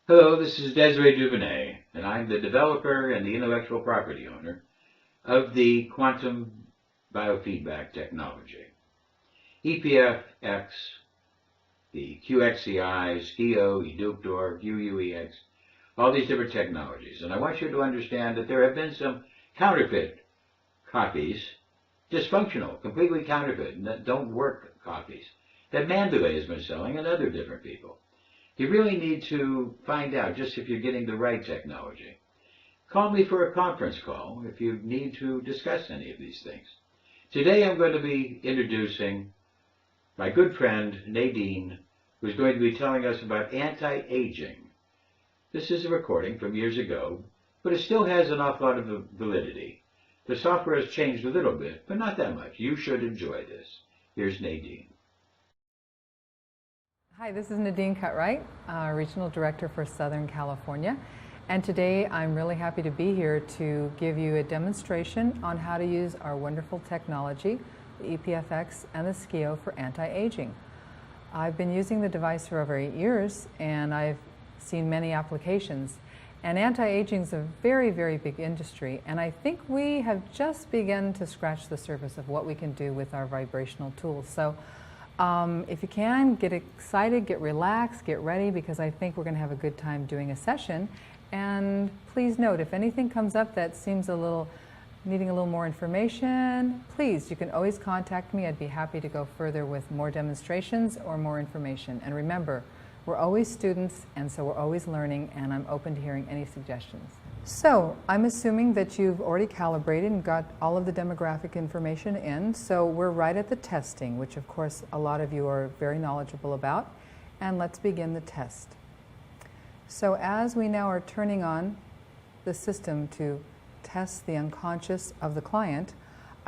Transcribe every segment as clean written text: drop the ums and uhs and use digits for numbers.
Hello, this is Desiree Duvernay, and I'm the developer and the intellectual property owner of the quantum biofeedback technology. EPFX, the QXCI, SCIO, Eductor, QUEX, all these different technologies. And I want you to understand that there have been some counterfeit copies, dysfunctional, completely counterfeit, and that don't work copies, that Mandalay has been selling and other different people. You really need to find out just if you're getting the right technology. Call me for a conference call if you need to discuss any of these things. Today I'm going to be introducing my good friend Nadine, who's going to be telling us about anti-aging. This is a recording from years ago, but it still has an awful lot of validity. The software has changed a little bit, but not that much. You should enjoy this. Here's Nadine. Hi, this is Nadine Cutright, Regional Director for Southern California. And today I'm really happy to be here to give you a demonstration on how to use our wonderful technology, the EPFX and the SCIO, for anti-aging. I've been using the device for over 8 years and I've seen many applications. And anti-aging is a very, very big industry, and I think we have just begun to scratch the surface of what we can do with our vibrational tools. So if you can, get excited, get relaxed, get ready, because I think we're going to have a good time doing a session. And please note, if anything comes up that seems needing a little more information, please, you can always contact me. I'd be happy to go further with more demonstrations or more information. And remember, we're always students, and so we're always learning, and I'm open to hearing any suggestions. So I'm assuming that you've already calibrated and got all of the demographic information in, so we're right at the testing, which of course a lot of you are very knowledgeable about, and let's begin the test. So as we now are turning on the system to test the unconscious of the client,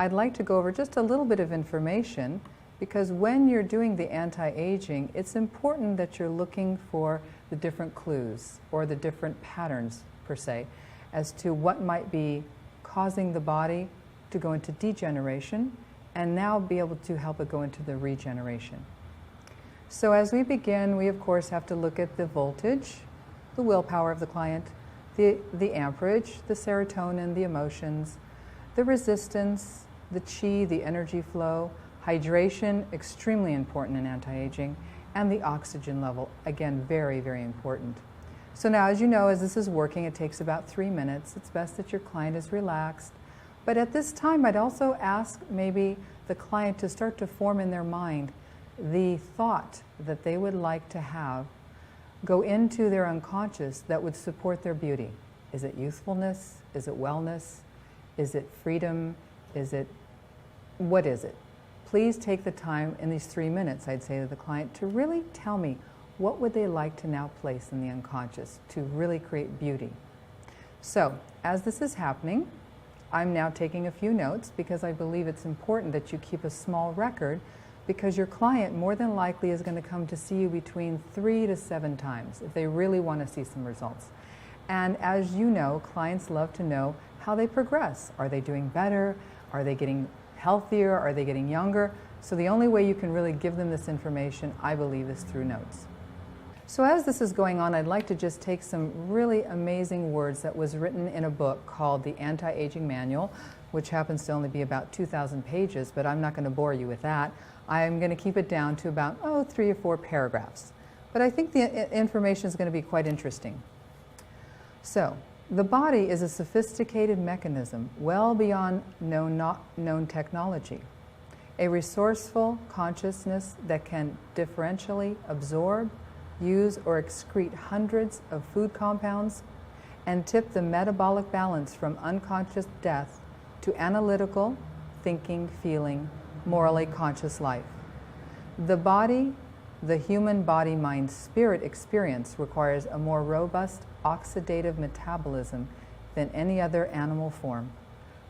I'd like to go over just a little bit of information, because when you're doing the anti-aging, it's important that you're looking for the different clues or the different patterns per se as to what might be causing the body to go into degeneration and now be able to help it go into the regeneration. So as we begin, we of course have to look at the voltage, the willpower of the client, the amperage, the serotonin, the emotions, the resistance, the chi, the energy flow, hydration, extremely important in anti-aging, and the oxygen level, again, very, very important. So now, as you know, as this is working, it takes about 3 minutes. It's best that your client is relaxed. But at this time, I'd also ask maybe the client to start to form in their mind the thought that they would like to have go into their unconscious that would support their beauty. Is it youthfulness? Is it wellness? Is it freedom? What is it? Please take the time in these 3 minutes, I'd say to the client, to really tell me what would they like to now place in the unconscious to really create beauty. So, as this is happening, I'm now taking a few notes because I believe it's important that you keep a small record, because your client more than likely is going to come to see you between 3 to 7 times if they really want to see some results. And as you know, clients love to know how they progress. Are they doing better? Are they getting healthier? Are they getting younger? So the only way you can really give them this information, I believe, is through notes. So as this is going on, I'd like to just take some really amazing words that was written in a book called The Anti-Aging Manual, which happens to only be about 2,000 pages, but I'm not going to bore you with that. I'm going to keep it down to about 3 or 4 paragraphs. But I think the information is going to be quite interesting. So, the body is a sophisticated mechanism well beyond known technology. A resourceful consciousness that can differentially absorb, use, or excrete hundreds of food compounds and tip the metabolic balance from unconscious death to analytical, thinking, feeling, morally conscious life. The body, the human body-mind-spirit experience requires a more robust oxidative metabolism than any other animal form,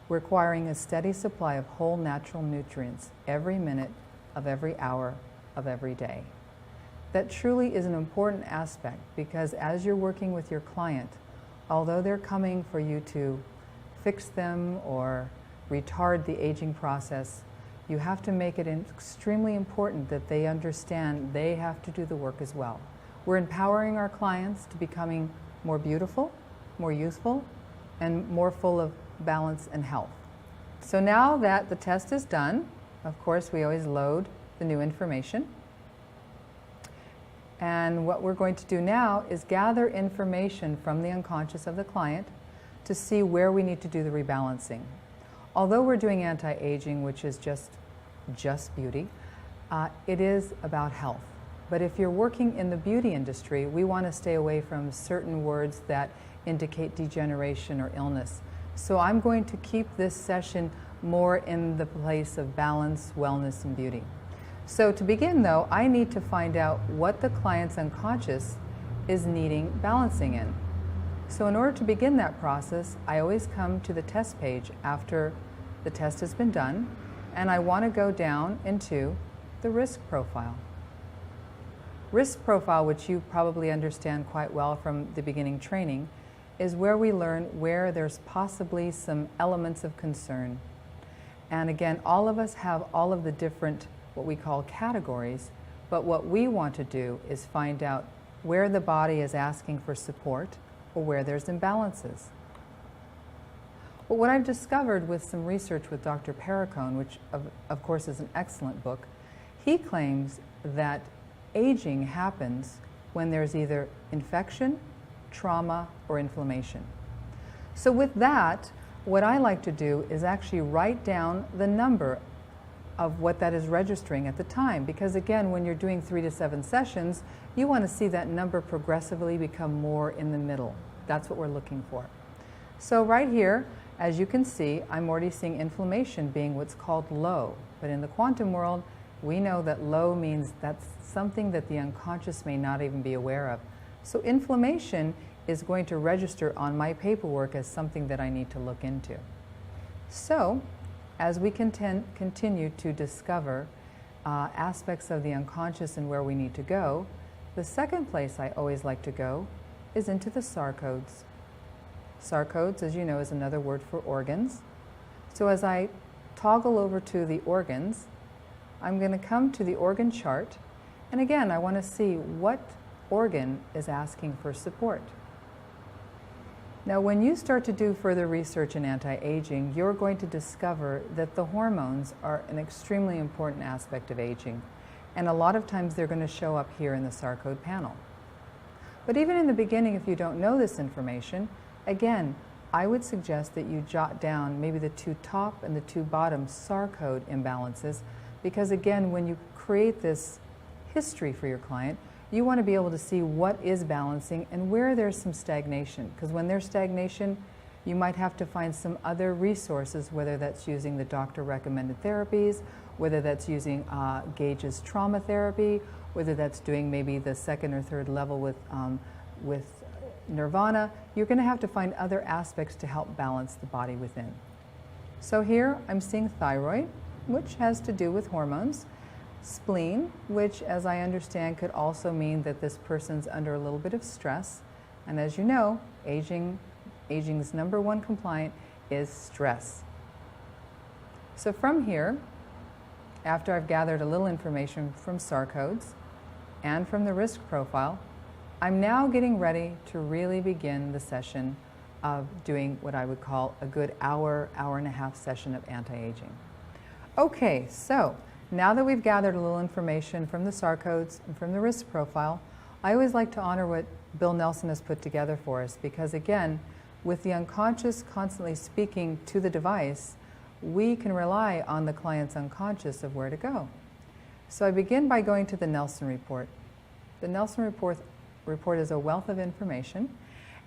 requiring a steady supply of whole natural nutrients every minute of every hour of every day. That truly is an important aspect, because as you're working with your client, although they're coming for you to fix them or retard the aging process, you have to make it extremely important that they understand they have to do the work as well. We're empowering our clients to becoming more beautiful, more youthful, and more full of balance and health. So now that the test is done, of course, we always load the new information. And what we're going to do now is gather information from the unconscious of the client to see where we need to do the rebalancing. Although we're doing anti-aging, which is just beauty, it is about health. But if you're working in the beauty industry, we want to stay away from certain words that indicate degeneration or illness. So I'm going to keep this session more in the place of balance, wellness, and beauty. So to begin though, I need to find out what the client's unconscious is needing balancing in. So in order to begin that process, I always come to the test page after the test has been done, and I want to go down into the risk profile. Risk profile, which you probably understand quite well from the beginning training, is where we learn where there's possibly some elements of concern. And again, all of us have all of the different, what we call categories, but what we want to do is find out where the body is asking for support or where there's imbalances. But what I've discovered with some research with Dr. Perricone, which of course is an excellent book, he claims that aging happens when there's either infection, trauma, or inflammation. So with that, what I like to do is actually write down the number of what that is registering at the time, because again, when you're doing 3 to 7 sessions, you want to see that number progressively become more in the middle. That's what we're looking for. So right here, as you can see, I'm already seeing inflammation being what's called low. But in the quantum world, we know that low means that's something that the unconscious may not even be aware of. So inflammation is going to register on my paperwork as something that I need to look into. So, as we continue to discover aspects of the unconscious and where we need to go, the second place I always like to go is into the SAR codes. SAR codes, as you know, is another word for organs. So as I toggle over to the organs, I'm going to come to the organ chart, and again, I want to see what organ is asking for support. Now, when you start to do further research in anti-aging, you're going to discover that the hormones are an extremely important aspect of aging, and a lot of times they're going to show up here in the SAR code panel. But even in the beginning, if you don't know this information, again, I would suggest that you jot down maybe the 2 top and the 2 bottom SAR code imbalances, because again, when you create this history for your client, you want to be able to see what is balancing and where there's some stagnation. Because when there's stagnation, you might have to find some other resources, whether that's using the doctor-recommended therapies, whether that's using Gage's trauma therapy, whether that's doing maybe the 2nd or 3rd level with Nirvana. You're going to have to find other aspects to help balance the body within. So here I'm seeing thyroid, which has to do with hormones. Spleen, which as I understand could also mean that this person's under a little bit of stress. And as you know, aging's #1 compliant is stress. So from here, after I've gathered a little information from SAR codes and from the risk profile, I'm now getting ready to really begin the session of doing what I would call a good hour and a half session of anti-aging. Okay, so now that we've gathered a little information from the SAR codes and from the risk profile, I always like to honor what Bill Nelson has put together for us, because again, with the unconscious constantly speaking to the device, we can rely on the client's unconscious of where to go. So I begin by going to the Nelson report. The Nelson report is a wealth of information,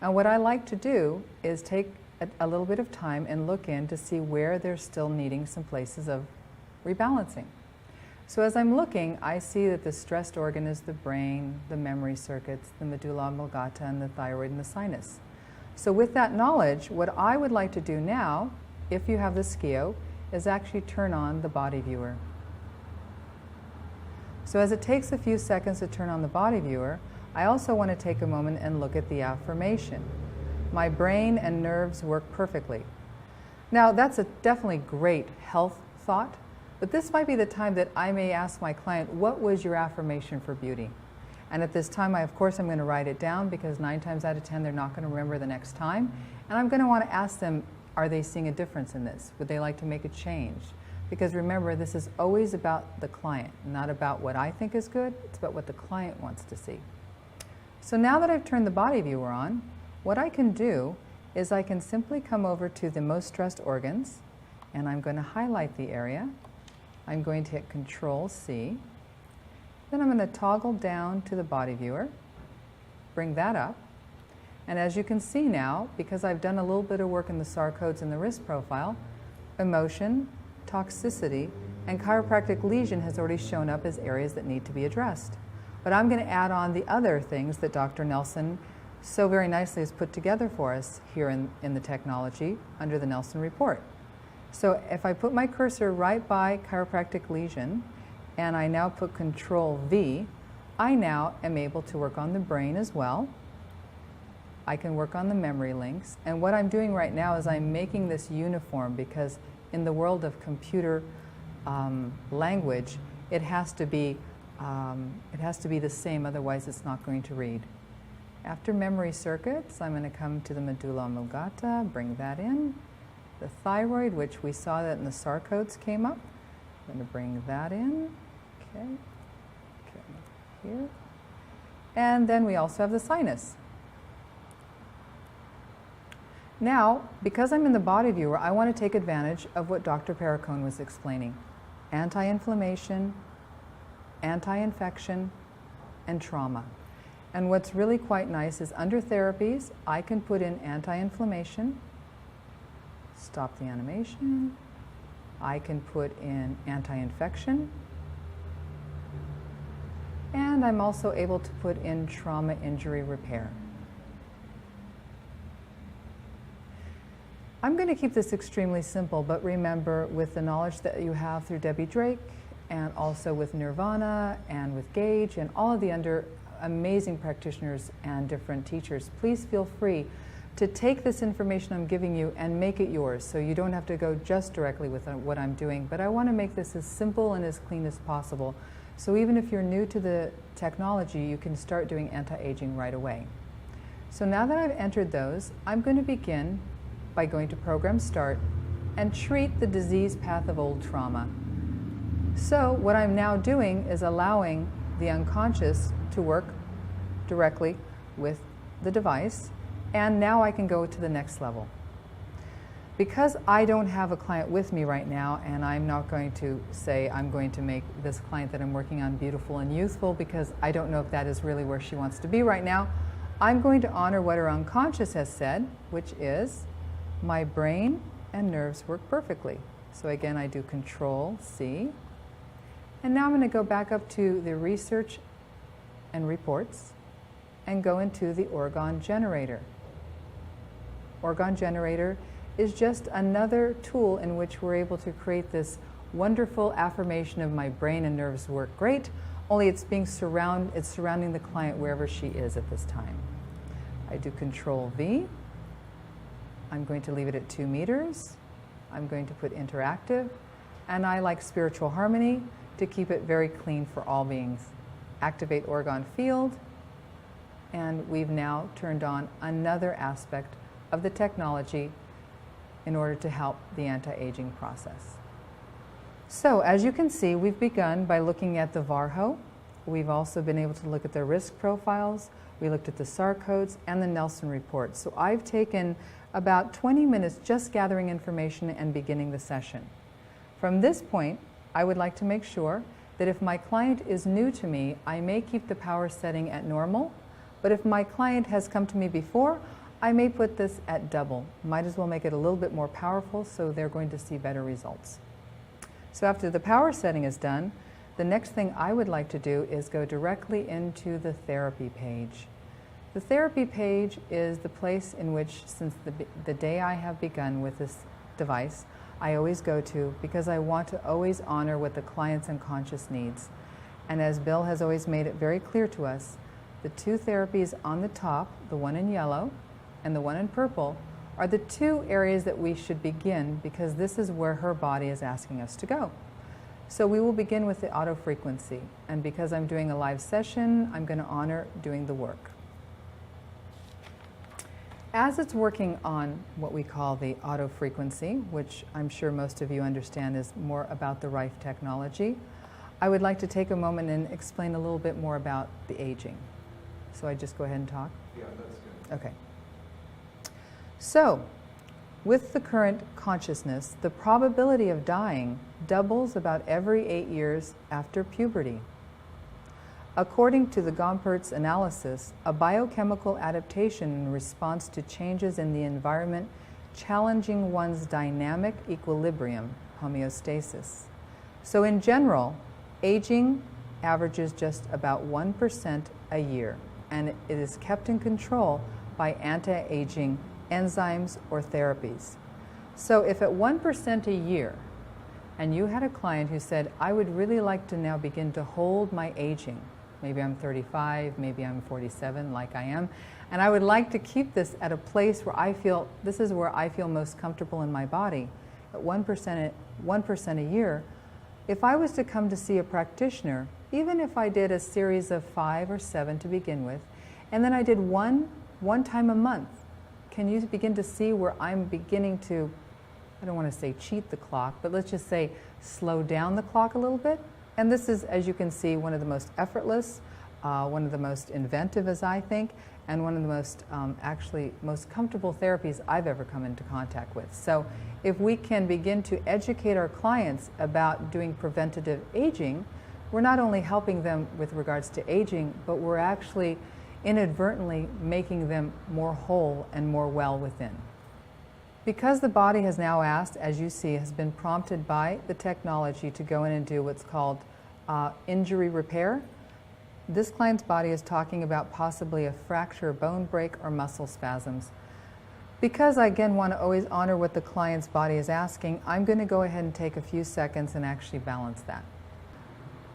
and what I like to do is take a little bit of time and look in to see where they're still needing some places of rebalancing. So as I'm looking, I see that the stressed organ is the brain, the memory circuits, the medulla oblongata, and the thyroid and the sinus. So with that knowledge, what I would like to do now, if you have the SCIO, is actually turn on the body viewer. So as it takes a few seconds to turn on the body viewer, I also want to take a moment and look at the affirmation. My brain and nerves work perfectly. Now that's a definitely great health thought, but this might be the time that I may ask my client, what was your affirmation for beauty? And at this time, of course, I'm going to write it down because 9 times out of 10, they're not going to remember the next time. And I'm going to want to ask them, are they seeing a difference in this? Would they like to make a change? Because remember, this is always about the client, not about what I think is good. It's about what the client wants to see. So now that I've turned the body viewer on, what I can do is I can simply come over to the most stressed organs, and I'm going to highlight the area. I'm going to hit Control-C. Then I'm going to toggle down to the body viewer, bring that up. And as you can see now, because I've done a little bit of work in the SAR codes and the risk profile, emotion, toxicity, and chiropractic lesion has already shown up as areas that need to be addressed. But I'm going to add on the other things that Dr. Nelson so very nicely has put together for us here in the technology under the Nelson report. So if I put my cursor right by chiropractic lesion, and I now put Control-V, I now am able to work on the brain as well. I can work on the memory links. And what I'm doing right now is I'm making this uniform because in the world of computer language, it has to be the same, otherwise it's not going to read. After memory circuits, I'm going to come to the medulla oblongata, bring that in. The thyroid, which we saw that in the SAR codes came up. I'm going to bring that in. Okay. Here. And then we also have the sinus. Now, because I'm in the body viewer, I want to take advantage of what Dr. Perricone was explaining. Anti-inflammation, anti-infection, and trauma. And what's really quite nice is under therapies, I can put in anti-inflammation, stop the animation. I can put in anti-infection. And I'm also able to put in trauma injury repair. I'm going to keep this extremely simple, but remember, with the knowledge that you have through Debbie Drake, and also with Nirvana, and with Gage, and all of the amazing practitioners and different teachers, please feel free to take this information I'm giving you and make it yours, so you don't have to go just directly with what I'm doing. But I want to make this as simple and as clean as possible. So even if you're new to the technology, you can start doing anti-aging right away. So now that I've entered those, I'm going to begin by going to Program Start and treat the disease path of old trauma. So what I'm now doing is allowing the unconscious to work directly with the device, and now I can go to the next level. Because I don't have a client with me right now, and I'm not going to say I'm going to make this client that I'm working on beautiful and youthful, because I don't know if that is really where she wants to be right now, I'm going to honor what her unconscious has said, which is my brain and nerves work perfectly. So again, I do Control-C. And now I'm going to go back up to the research and reports and go into the orgone generator. Orgone generator is just another tool in which we're able to create this wonderful affirmation of my brain and nerves work great, only it's surrounding the client wherever she is at this time. I do Control-V. I'm going to leave it at 2 meters. I'm going to put interactive, and I like spiritual harmony to keep it very clean for all beings. Activate orgone field, and we've now turned on another aspect of the technology in order to help the anti-aging process. So as you can see, we've begun by looking at the VARHO. We've also been able to look at the risk profiles. We looked at the SAR codes and the Nelson report. So I've taken about 20 minutes just gathering information and beginning the session. From this point, I would like to make sure that if my client is new to me, I may keep the power setting at normal, but if my client has come to me before, I may put this at double. Might as well make it a little bit more powerful so they're going to see better results. So after the power setting is done, the next thing I would like to do is go directly into the therapy page. The therapy page is the place in which, since the day I have begun with this device, I always go to, because I want to always honor what the client's unconscious needs. And as Bill has always made it very clear to us, the 2 therapies on the top, the one in yellow and the one in purple, are the 2 areas that we should begin, because this is where her body is asking us to go. So we will begin with the auto frequency, and because I'm doing a live session, I'm going to honor doing the work. As it's working on what we call the auto frequency, which I'm sure most of you understand is more about the Rife technology, I would like to take a moment and explain a little bit more about the aging. So I just go ahead and talk? Yeah, that's good. Okay. So, with the current consciousness, the probability of dying doubles about every 8 years after puberty. According to the Gompertz analysis, a biochemical adaptation in response to changes in the environment challenging one's dynamic equilibrium, homeostasis. So in general, aging averages just about 1% a year, and it is kept in control by anti-aging enzymes or therapies. So if at 1% a year, and you had a client who said, I would really like to now begin to hold my aging, maybe I'm 35, maybe I'm 47, like I am, and I would like to keep this at a place where I feel, this is where I feel most comfortable in my body, at 1% a year, if I was to come to see a practitioner, even if I did a series of 5 or 7 to begin with, and then I did one time a month, can you begin to see where I'm beginning to, I don't want to say cheat the clock, but let's just say slow down the clock a little bit? And this is, as you can see, one of the most effortless, one of the most inventive, as I think, and one of the most, actually, most comfortable therapies I've ever come into contact with. So if we can begin to educate our clients about doing preventative aging, we're not only helping them with regards to aging, but we're actually inadvertently making them more whole and more well within. Because the body has now asked, as you see, has been prompted by the technology to go in and do what's called injury repair, this client's body is talking about possibly a fracture, bone break, or muscle spasms. Because I again want to always honor what the client's body is asking, I'm going to go ahead and take a few seconds and actually balance that.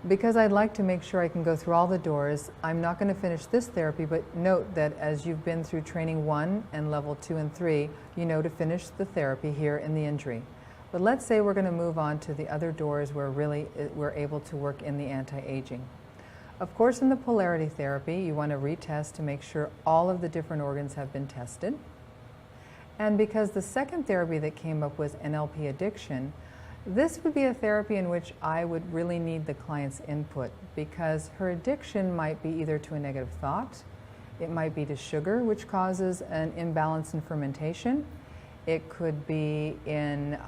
Because I'd like to make sure I can go through all the doors, I'm not going to finish this therapy, but note that as you've been through training 1 and level 2 and 3, you know to finish the therapy here in the injury. But let's say we're going to move on to the other doors where really we're able to work in the anti-aging. Of course, in the polarity therapy, you want to retest to make sure all of the different organs have been tested. And because the second therapy that came up was NLP addiction, this would be a therapy in which I would really need the client's input, because her addiction might be either to a negative thought, it might be to sugar, which causes an imbalance in fermentation, it could be in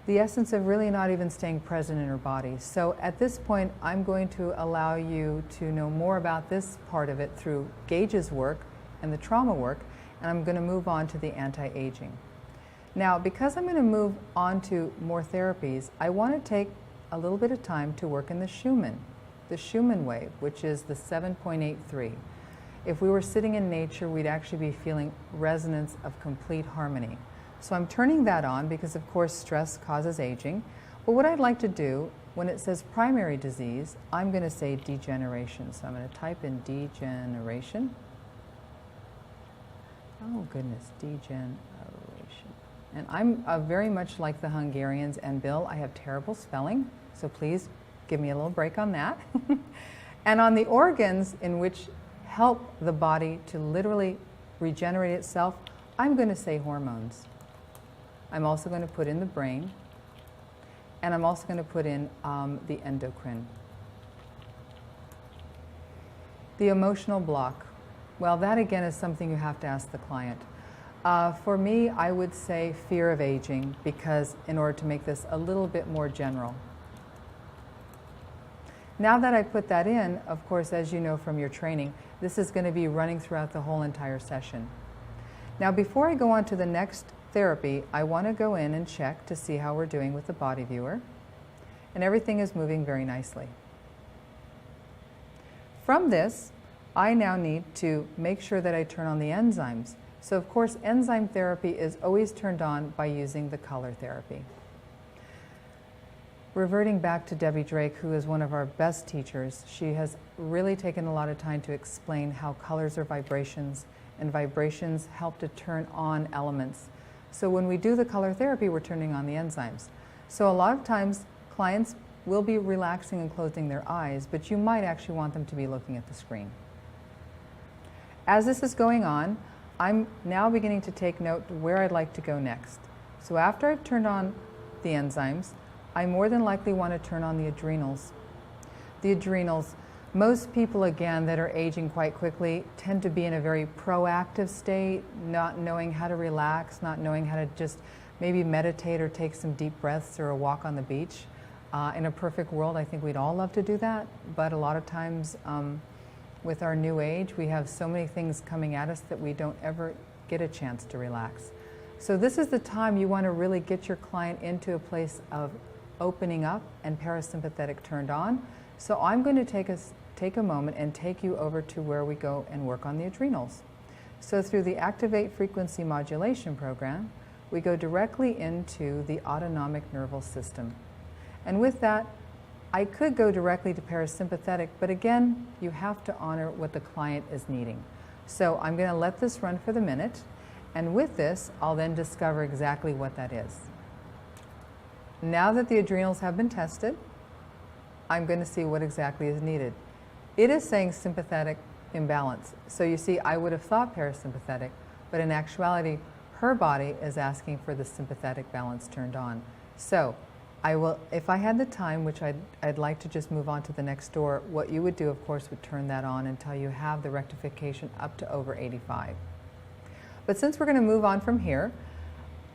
the essence of really not even staying present in her body. So at this point, I'm going to allow you to know more about this part of it through Gage's work and the trauma work, and I'm going to move on to the anti-aging. Now, because I'm going to move on to more therapies, I want to take a little bit of time to work in the Schumann wave, which is the 7.83. If we were sitting in nature, we'd actually be feeling resonance of complete harmony. So I'm turning that on because, of course, stress causes aging. But what I'd like to do, when it says primary disease, I'm going to say degeneration. So I'm going to type in degeneration. Oh, goodness, degeneration. And I'm very much like the Hungarians and Bill. I have terrible spelling, so please give me a little break on that. And on the organs in which help the body to literally regenerate itself, I'm going to say hormones. I'm also going to put in the brain, and I'm also going to put in the endocrine. The emotional block. Well, that again is something you have to ask the client. For me, I would say fear of aging, because in order to make this a little bit more general. Now that I put that in, of course, as you know from your training, this is going to be running throughout the whole entire session. Now, before I go on to the next therapy, I want to go in and check to see how we're doing with the body viewer. And everything is moving very nicely. From this, I now need to make sure that I turn on the enzymes. So of course, enzyme therapy is always turned on by using the color therapy. Reverting back to Debbie Drake, who is one of our best teachers, she has really taken a lot of time to explain how colors are vibrations, and vibrations help to turn on elements. So when we do the color therapy, we're turning on the enzymes. So a lot of times, clients will be relaxing and closing their eyes, but you might actually want them to be looking at the screen. As this is going on, I'm now beginning to take note where I'd like to go next. So after I've turned on the enzymes, I more than likely want to turn on the adrenals. The adrenals, most people again that are aging quite quickly tend to be in a very proactive state, not knowing how to relax, not knowing how to just maybe meditate or take some deep breaths or a walk on the beach. In a perfect world, I think we'd all love to do that, but a lot of times with our new age, we have so many things coming at us that we don't ever get a chance to relax. So this is the time you want to really get your client into a place of opening up and parasympathetic turned on. So I'm going to take a moment and take you over to where we go and work on the adrenals. So through the Activate Frequency Modulation program, we go directly into the autonomic nervous system. And with that, I could go directly to parasympathetic, but again, you have to honor what the client is needing. So I'm going to let this run for the minute, and with this, I'll then discover exactly what that is. Now that the adrenals have been tested, I'm going to see what exactly is needed. It is saying sympathetic imbalance. So you see, I would have thought parasympathetic, but in actuality, her body is asking for the sympathetic balance turned on. So I will, if I had the time, which I'd like to just move on to the next door, what you would do, of course, would turn that on until you have the rectification up to over 85. But since we're going to move on from here,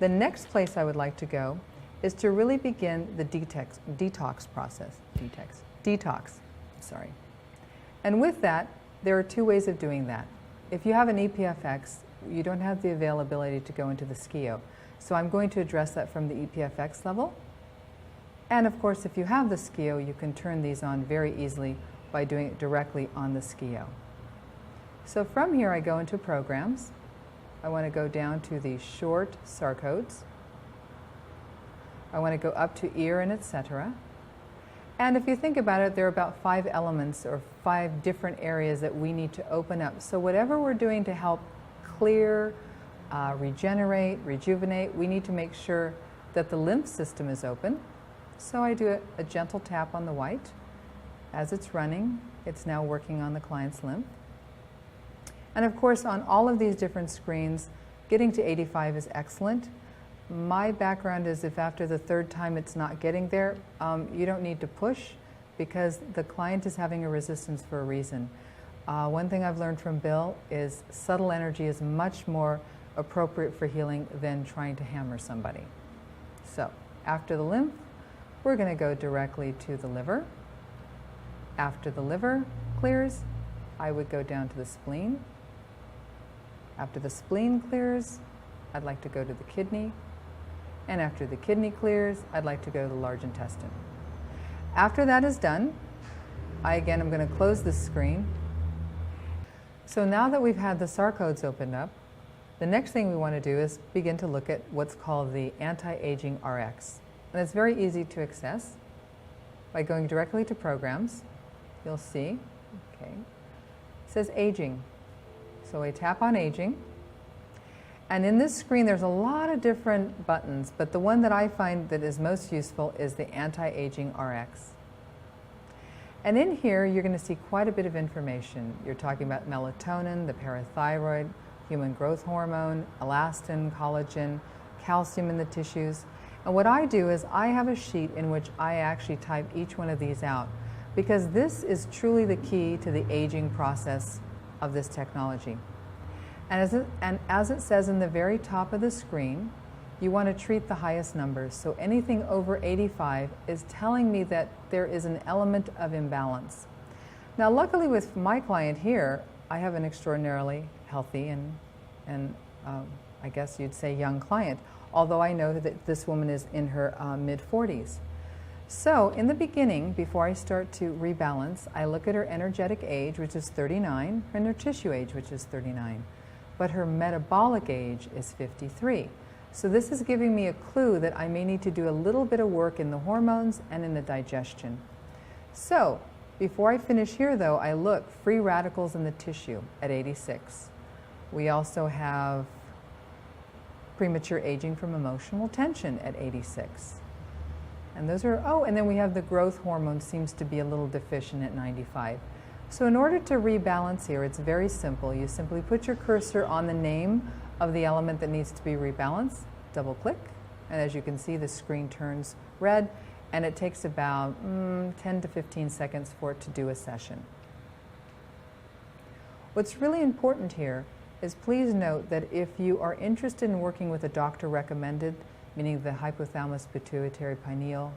the next place I would like to go is to really begin the detox process. Sorry. And with that, there are two ways of doing that. If you have an EPFX, you don't have the availability to go into the SCIO. So I'm going to address that from the EPFX level. And of course, if you have the SCIO, you can turn these on very easily by doing it directly on the SCIO. So from here, I go into Programs. I want to go down to the short SAR codes. I want to go up to ear and etc. And if you think about it, there are about 5 elements or 5 different areas that we need to open up. So whatever we're doing to help clear, regenerate, rejuvenate, we need to make sure that the lymph system is open. So I do a gentle tap on the white. As it's running, it's now working on the client's lymph. And of course, on all of these different screens, getting to 85 is excellent. My background is if after the 3rd time it's not getting there, you don't need to push because the client is having a resistance for a reason. One thing I've learned from Bill is subtle energy is much more appropriate for healing than trying to hammer somebody. So after the lymph, we're going to go directly to the liver. After the liver clears, I would go down to the spleen. After the spleen clears, I'd like to go to the kidney. And after the kidney clears, I'd like to go to the large intestine. After that is done, I'm going to close this screen. So now that we've had the SAR codes opened up, the next thing we want to do is begin to look at what's called the anti-aging RX. And it's very easy to access by going directly to Programs. You'll see, okay, it says Aging. So I tap on Aging. And in this screen, there's a lot of different buttons, but the one that I find that is most useful is the Anti-Aging RX. And in here, you're going to see quite a bit of information. You're talking about melatonin, the parathyroid, human growth hormone, elastin, collagen, calcium in the tissues. And what I do is I have a sheet in which I actually type each one of these out because this is truly the key to the aging process of this technology. And as it says in the very top of the screen, you want to treat the highest numbers. So anything over 85 is telling me that there is an element of imbalance. Now, luckily with my client here, I have an extraordinarily healthy and I guess you'd say young client, although I know that this woman is in her mid-40s. So in the beginning, before I start to rebalance, I look at her energetic age, which is 39, and her tissue age, which is 39. But her metabolic age is 53. So this is giving me a clue that I may need to do a little bit of work in the hormones and in the digestion. So before I finish here though, I look free radicals in the tissue at 86. We also have premature aging from emotional tension at 86. And those are, oh, and then we have the growth hormone seems to be a little deficient at 95. So in order to rebalance here, it's very simple. You simply put your cursor on the name of the element that needs to be rebalanced, double click, and as you can see, the screen turns red, and it takes about 10 to 15 seconds for it to do a session. What's really important here is please note that if you are interested in working with a doctor recommended, meaning the hypothalamus pituitary pineal,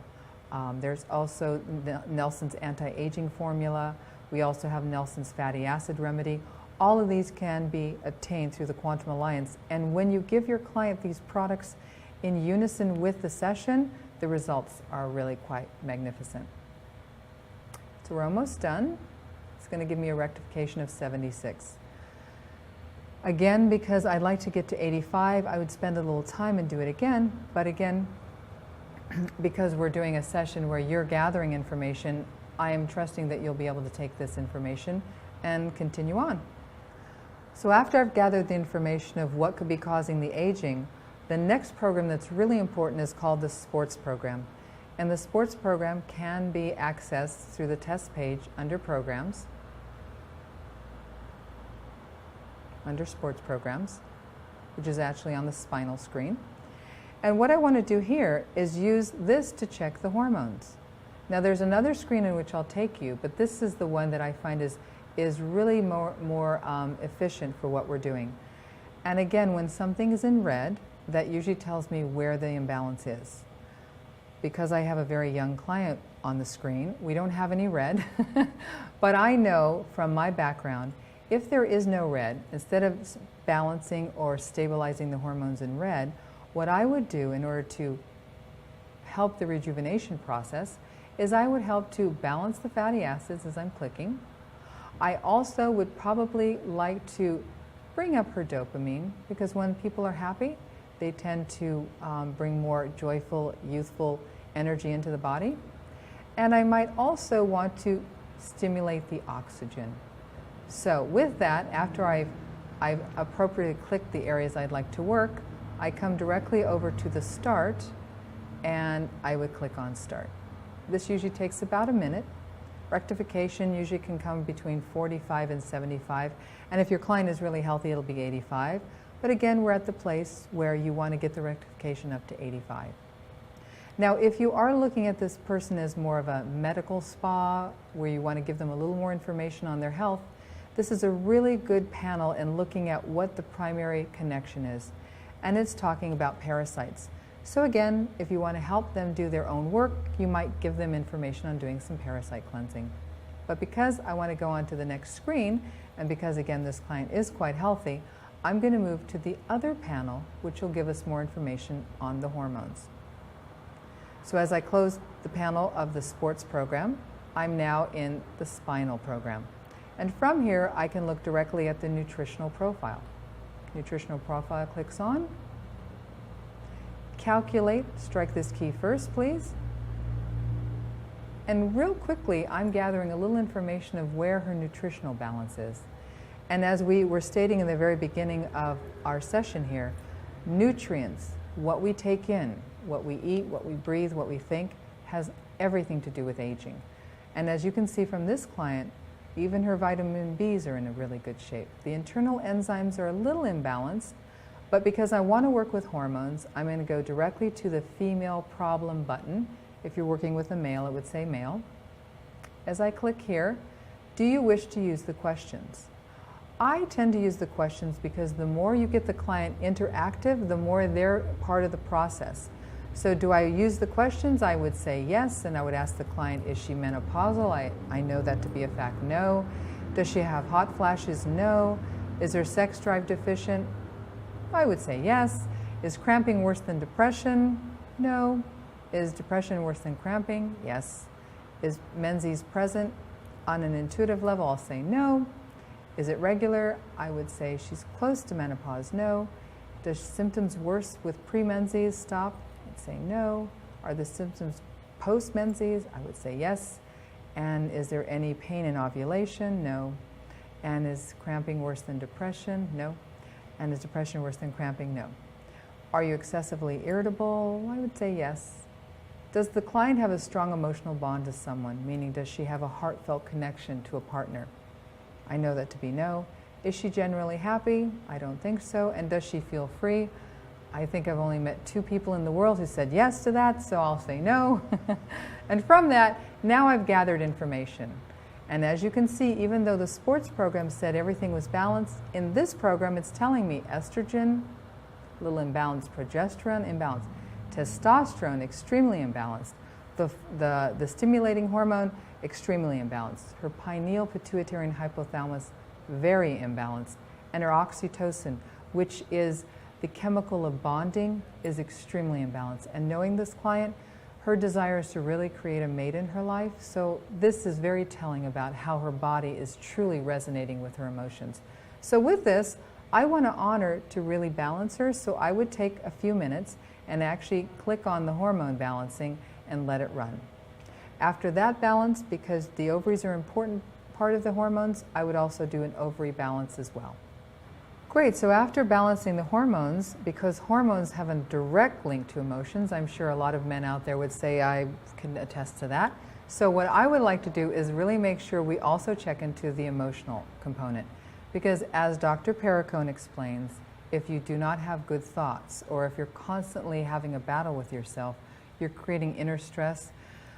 there's also Nelson's anti-aging formula. We also have Nelson's fatty acid remedy. All of these can be obtained through the Quantum Alliance. And when you give your client these products in unison with the session, the results are really quite magnificent. So we're almost done. It's going to give me a rectification of 76. Again, because I'd like to get to 85, I would spend a little time and do it again. But again, because we're doing a session where you're gathering information, I am trusting that you'll be able to take this information and continue on. So after I've gathered the information of what could be causing the aging, the next program that's really important is called the sports program. And the sports program can be accessed through the test page under programs, under sports programs, which is actually on the spinal screen. And what I want to do here is use this to check the hormones. Now there's another screen in which I'll take you, but this is the one that I find is really more efficient for what we're doing. And again, when something is in red, that usually tells me where the imbalance is. Because I have a very young client on the screen, we don't have any red, but I know from my background, if there is no red, instead of balancing or stabilizing the hormones in red, what I would do in order to help the rejuvenation process is I would help to balance the fatty acids as I'm clicking. I also would probably like to bring up her dopamine, because when people are happy, they tend to bring more joyful, youthful energy into the body. And I might also want to stimulate the oxygen. So with that, after I've appropriately clicked the areas I'd like to work, I come directly over to the start, and I would click on start. This usually takes about a minute. Rectification usually can come between 45 and 75, and if your client is really healthy, it'll be 85. But again, we're at the place where you want to get the rectification up to 85. Now, if you are looking at this person as more of a medical spa, where you want to give them a little more information on their health, this is a really good panel in looking at what the primary connection is. And it's talking about parasites. So again, if you want to help them do their own work, you might give them information on doing some parasite cleansing. But because I want to go on to the next screen, and because again this client is quite healthy, I'm going to move to the other panel, which will give us more information on the hormones. So as I close the panel of the sports program, I'm now in the spinal program. And from here, I can look directly at the nutritional profile. Nutritional profile clicks on. Calculate, strike this key first, please. And real quickly, I'm gathering a little information of where her nutritional balance is. And as we were stating in the very beginning of our session here, nutrients, what we take in, what we eat, what we breathe, what we think, has everything to do with aging. And as you can see from this client, even her vitamin Bs are in a really good shape. The internal enzymes are a little imbalanced, but because I want to work with hormones, I'm going to go directly to the female problem button. If you're working with a male, it would say male. As I click here, do you wish to use the questions? I tend to use the questions because the more you get the client interactive, the more they're part of the process. So do I use the questions? I would say yes, and I would ask the client, is she menopausal? I know that to be a fact, no. Does she have hot flashes? No. Is her sex drive deficient? I would say yes. Is cramping worse than depression? No. Is depression worse than cramping? Yes. Is menses present on an intuitive level? I'll say no. Is it regular? I would say she's close to menopause. No. Does symptoms worse with pre-menses? Stop. I'd say no. Are the symptoms post-menses? I would say yes. And is there any pain in ovulation? No. And is cramping worse than depression? No. And is depression worse than cramping? No. Are you excessively irritable? I would say yes. Does the client have a strong emotional bond to someone? Meaning, does she have a heartfelt connection to a partner? I know that to be no. Is she generally happy? I don't think so. And does she feel free? I think I've only met 2 people in the world who said yes to that, so I'll say no. And from that, now I've gathered information. And as you can see, even though the sports program said everything was balanced, in this program it's telling me estrogen, a little imbalanced, progesterone, imbalanced, testosterone, extremely imbalanced, the stimulating hormone, extremely imbalanced, her pineal, pituitary, and hypothalamus, very imbalanced, and her oxytocin, which is the chemical of bonding, is extremely imbalanced. And knowing this client, her desire is to really create a mate in her life, so this is very telling about how her body is truly resonating with her emotions. So with this, I want to honor to really balance her, so I would take a few minutes and actually click on the hormone balancing and let it run. After that balance, because the ovaries are an important part of the hormones, I would also do an ovary balance as well. Great, so after balancing the hormones, because hormones have a direct link to emotions, I'm sure a lot of men out there would say I can attest to that. So what I would like to do is really make sure we also check into the emotional component. Because as Dr. Perricone explains, if you do not have good thoughts, or if you're constantly having a battle with yourself, you're creating inner stress,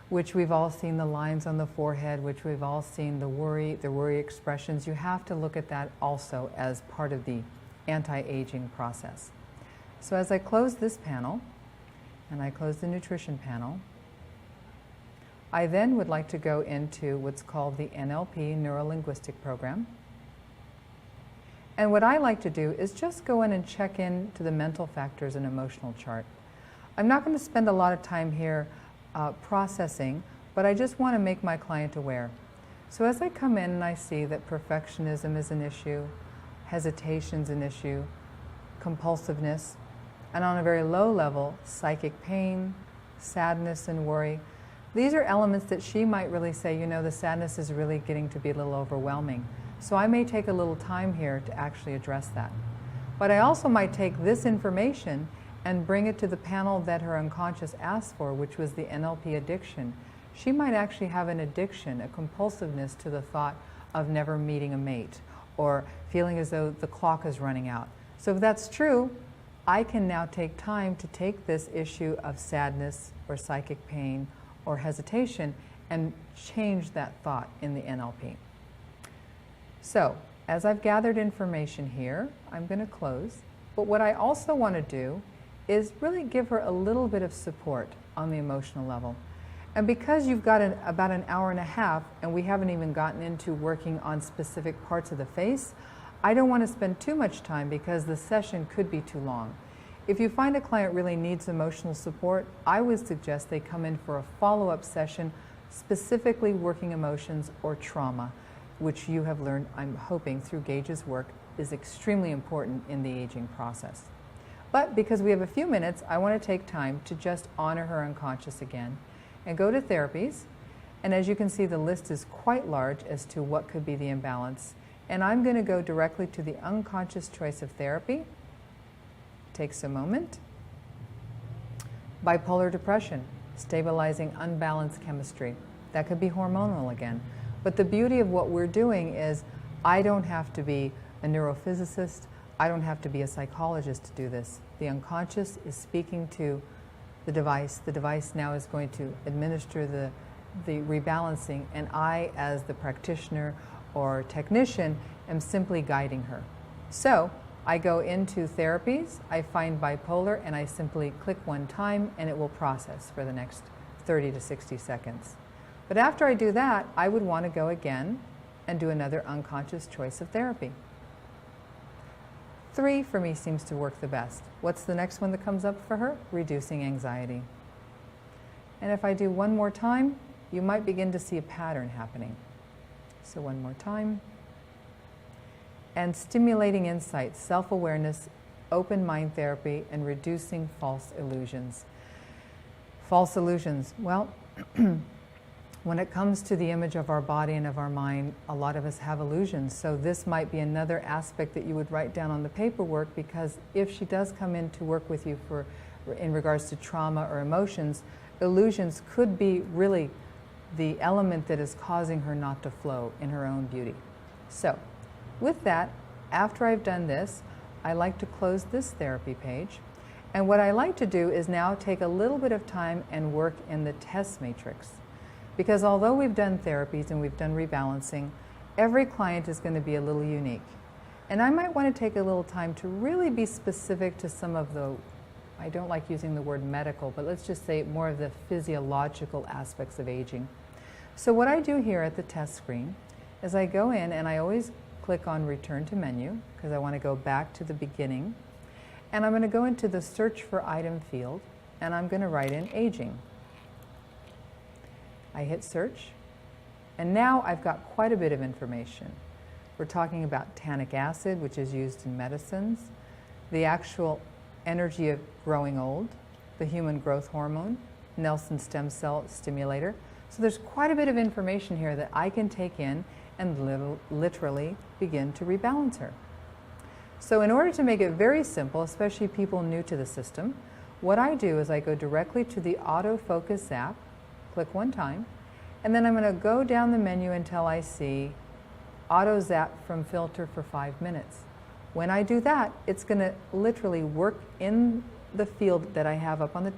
which we've all seen the lines on the forehead, which we've all seen the worry expressions. You have to look at that also as part of the anti-aging process. So as I close this panel, and I close the nutrition panel, I then would like to go into what's called the NLP, Neuro-Linguistic Program. And what I like to do is just go in and check in to the mental factors and emotional chart. I'm not going to spend a lot of time here processing, but I just want to make my client aware. So as I come in and I see that perfectionism is an issue, hesitation's an issue, compulsiveness, and on a very low level, psychic pain, sadness and worry, these are elements that she might really say, you know, the sadness is really getting to be a little overwhelming. So I may take a little time here to actually address that. But I also might take this information and bring it to the panel that her unconscious asked for, which was the NLP addiction. She might actually have an addiction, a compulsiveness to the thought of never meeting a mate, or feeling as though the clock is running out. So if that's true, I can now take time to take this issue of sadness or psychic pain or hesitation and change that thought in the NLP. So, as I've gathered information here, I'm going to close. But what I also want to do is really give her a little bit of support on the emotional level. And because you've got about an hour and a half, and we haven't even gotten into working on specific parts of the face, I don't want to spend too much time because the session could be too long. If you find a client really needs emotional support, I would suggest they come in for a follow-up session specifically working emotions or trauma, which you have learned, I'm hoping, through Gage's work, is extremely important in the aging process. But because we have a few minutes, I want to take time to just honor her unconscious again and go to therapies. And as you can see, the list is quite large as to what could be the imbalance. And I'm going to go directly to the unconscious choice of therapy. Takes a moment. Bipolar depression, stabilizing unbalanced chemistry. That could be hormonal again. But the beauty of what we're doing is I don't have to be a neurophysicist. I don't have to be a psychologist to do this. The unconscious is speaking to the device. The device now is going to administer the rebalancing, and I, as the practitioner or technician, am simply guiding her. So I go into therapies, I find bipolar, and I simply click one time, and it will process for the next 30 to 60 seconds. But after I do that, I would want to go again and do another unconscious choice of therapy. 3 for me seems to work the best. What's the next one that comes up for her? Reducing anxiety. And if I do one more time, you might begin to see a pattern happening. So one more time. And stimulating insight, self-awareness, open mind therapy, and reducing false illusions. False illusions. Well, when it comes to the image of our body and of our mind, a lot of us have illusions. So this might be another aspect that you would write down on the paperwork, because if she does come in to work with you for in regards to trauma or emotions, illusions could be really the element that is causing her not to flow in her own beauty. So, with that, after I've done this, I like to close this therapy page. And what I like to do is now take a little bit of time and work in the test matrix. Because although we've done therapies and we've done rebalancing, every client is going to be a little unique. And I might want to take a little time to really be specific to some of the, I don't like using the word medical, but let's just say more of the physiological aspects of aging. So what I do here at the test screen is I go in and I always click on Return to Menu because I want to go back to the beginning. And I'm going to go into the Search for Item field and I'm going to write in Aging. I hit Search and now I've got quite a bit of information. We're talking about tannic acid, which is used in medicines, the actual energy of growing old, the human growth hormone, Nelson stem cell stimulator. So there's quite a bit of information here that I can take in and literally begin to rebalance her. So in order to make it very simple, especially people new to the system, what I do is I go directly to the autofocus app, click one time, and then I'm going to go down the menu until I see auto zap from filter for 5 minutes. When I do that, it's going to literally work in the field that I have up on the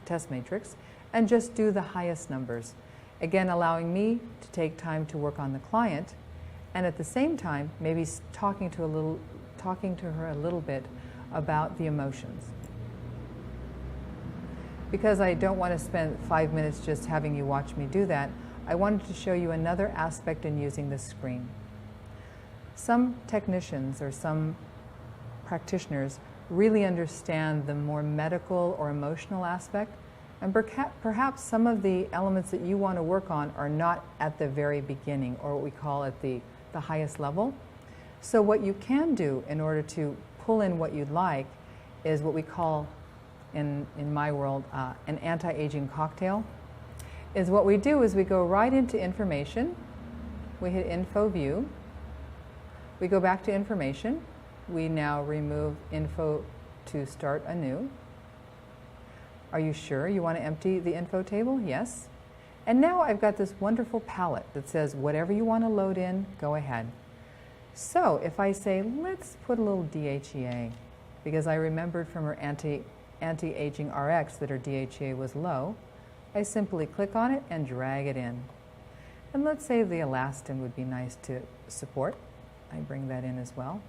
test matrix and just do the highest numbers. Again, allowing me to take time to work on the client and at the same time maybe talking to her a little bit about the emotions. Because I don't want to spend 5 minutes just having you watch me do that, I wanted to show you another aspect in using this screen. Some technicians or some practitioners really understand the more medical or emotional aspect, and perhaps some of the elements that you want to work on are not at the very beginning, or what we call at the highest level. So what you can do in order to pull in what you'd like is what we call, in my world, an anti-aging cocktail. Is what we do is we go right into information, we hit Info View, we go back to information, we now remove info to start anew. Are you sure you want to empty the info table? Yes. And now I've got this wonderful palette that says whatever you want to load in, go ahead. So if I say, let's put a little DHEA, because I remembered from her anti-aging RX that her DHEA was low, I simply click on it and drag it in. And let's say the elastin would be nice to support. I bring that in as well.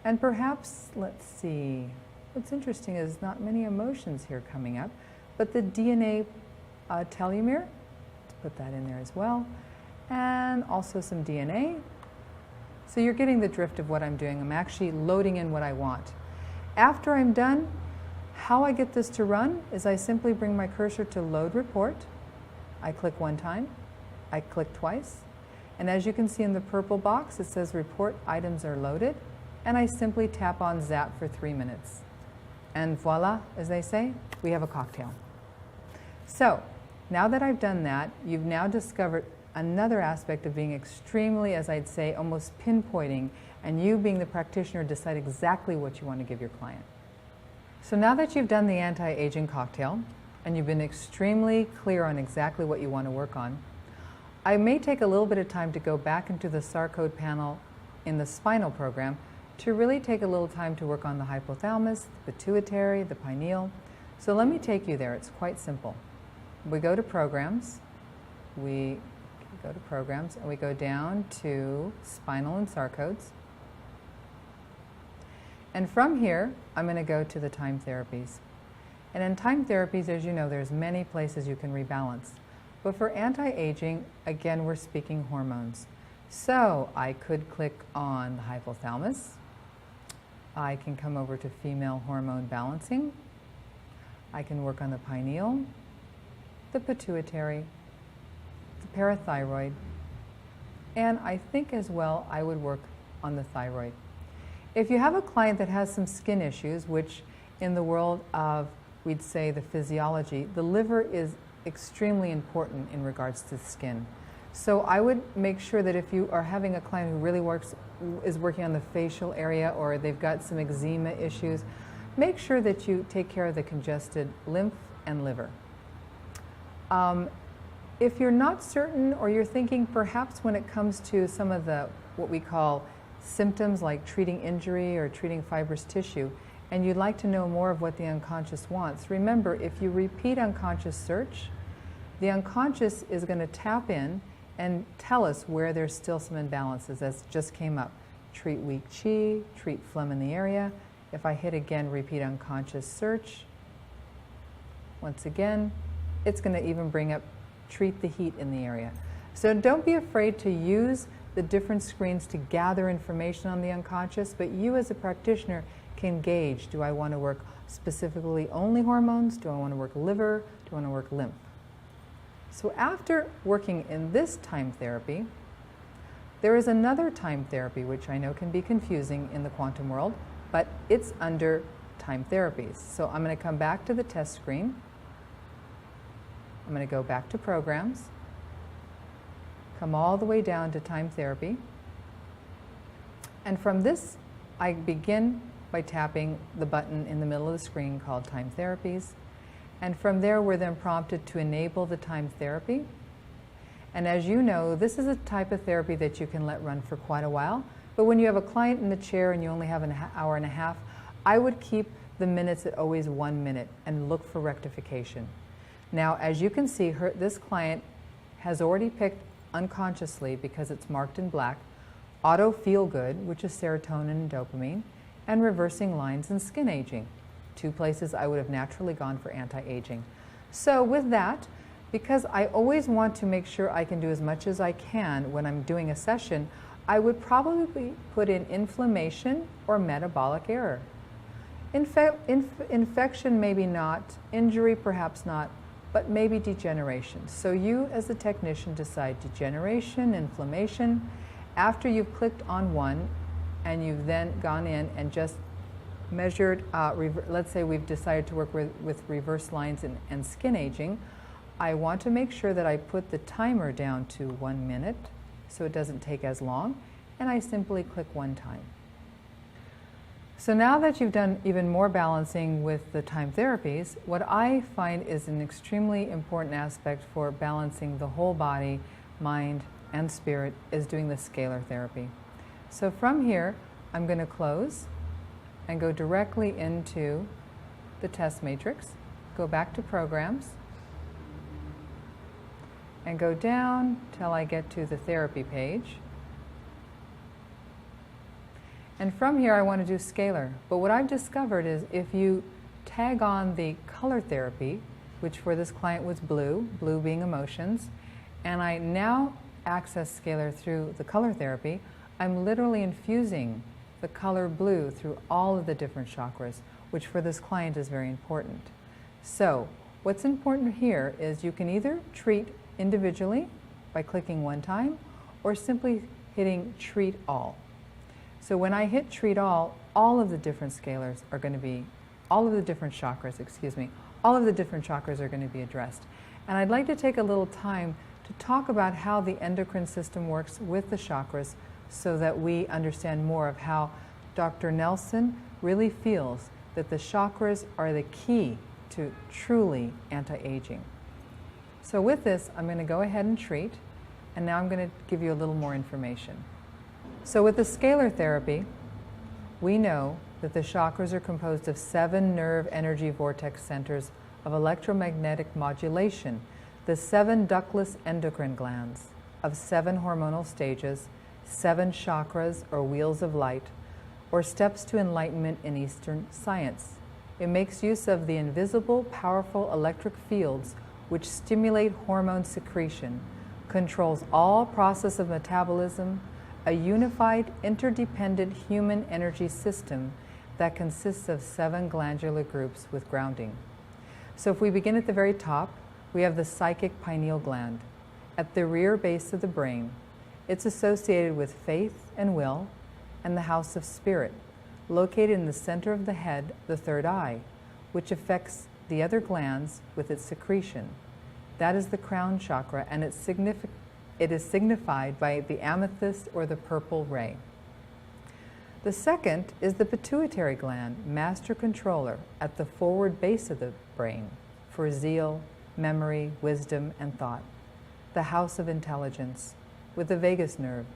And perhaps, let's see, what's interesting is not many emotions here coming up, but the DNA telomere, let's put that in there as well, and also some DNA. So you're getting the drift of what I'm doing. I'm actually loading in what I want. After I'm done, how I get this to run is I simply bring my cursor to Load Report. I click one time, I click twice, and as you can see in the purple box, it says Report Items are loaded, and I simply tap on Zap for 3 minutes. And voila, as they say, we have a cocktail. So, now that I've done that, you've now discovered another aspect of being extremely, as I'd say, almost pinpointing, and you being the practitioner decide exactly what you want to give your client. So now that you've done the anti-aging cocktail, and you've been extremely clear on exactly what you want to work on, I may take a little bit of time to go back into the SAR code panel in the spinal program to really take a little time to work on the hypothalamus, the pituitary, the pineal. So let me take you there. It's quite simple. We go to Programs, and we go down to Spinal and SAR codes. And from here, I'm going to go to the time therapies. And in time therapies, as you know, there's many places you can rebalance. But for anti-aging, again, we're speaking hormones. So I could click on the hypothalamus. I can come over to female hormone balancing. I can work on the pineal, the pituitary, the parathyroid, and I think as well I would work on the thyroid. If you have a client that has some skin issues, which in the world of, we'd say, the physiology, the liver is extremely important in regards to skin. So I would make sure that if you are having a client who really is working on the facial area, or they've got some eczema issues, make sure that you take care of the congested lymph and liver. If you're not certain, or you're thinking perhaps when it comes to some of the what we call symptoms like treating injury or treating fibrous tissue, and you'd like to know more of what the unconscious wants, remember, if you repeat unconscious search, the unconscious is going to tap in and tell us where there's still some imbalances, as just came up. Treat weak chi, treat phlegm in the area. If I hit again, repeat unconscious search, once again, it's going to even bring up treat the heat in the area. So don't be afraid to use the different screens to gather information on the unconscious, but you as a practitioner can gauge, do I want to work specifically only hormones? Do I want to work liver? Do I want to work lymph? So after working in this time therapy, there is another time therapy which I know can be confusing in the quantum world, but it's under time therapies. So I'm going to come back to the test screen. I'm going to go back to programs, come all the way down to time therapy, and from this I begin by tapping the button in the middle of the screen called time therapies, and from there we're then prompted to enable the time therapy. And as you know, this is a type of therapy that you can let run for quite a while, but when you have a client in the chair and you only have an hour and a half, I would keep the minutes at always 1 minute and look for rectification. Now, as you can see, this client has already picked unconsciously, because it's marked in black, auto feel good, which is serotonin and dopamine, and reversing lines and skin aging, 2 places I would have naturally gone for anti-aging. So with that, because I always want to make sure I can do as much as I can when I'm doing a session, I would probably put in inflammation or metabolic error. Infection maybe not, injury perhaps not, but maybe degeneration. So you as a technician decide degeneration, inflammation. After you've clicked on one and you've then gone in and just measured, let's say we've decided to work with reverse lines and skin aging, I want to make sure that I put the timer down to 1 minute so it doesn't take as long, and I simply click one time. So now that you've done even more balancing with the time therapies, what I find is an extremely important aspect for balancing the whole body, mind, and spirit is doing the scalar therapy. So from here, I'm going to close and go directly into the test matrix, go back to programs, and go down till I get to the therapy page. And from here I want to do scalar. But what I've discovered is if you tag on the color therapy, which for this client was blue, blue being emotions, and I now access scalar through the color therapy, I'm literally infusing the color blue through all of the different chakras, which for this client is very important. So what's important here is you can either treat individually by clicking one time, or simply hitting treat all. So when I hit treat all of the different scalars are going to be, all of the different chakras, all of the different chakras are going to be addressed. And I'd like to take a little time to talk about how the endocrine system works with the chakras so that we understand more of how Dr. Nelson really feels that the chakras are the key to truly anti-aging. So with this, I'm going to go ahead and treat, and now I'm going to give you a little more information. So with the scalar therapy, we know that the chakras are composed of 7 nerve energy vortex centers of electromagnetic modulation, the 7 ductless endocrine glands of 7 hormonal stages, 7 chakras or wheels of light, or steps to enlightenment in Eastern science. It makes use of the invisible, powerful electric fields which stimulate hormone secretion, controls all process of metabolism, a unified, interdependent human energy system that consists of 7 glandular groups with grounding. So if we begin at the very top, we have the psychic pineal gland at the rear base of the brain. It's associated with faith and will, and the house of spirit, located in the center of the head, the third eye, which affects the other glands with its secretion. That is the crown chakra, and it is signified by the amethyst or the purple ray. The second is the pituitary gland, master controller at the forward base of the brain for zeal, memory, wisdom, and thought. The house of intelligence with the vagus nerve,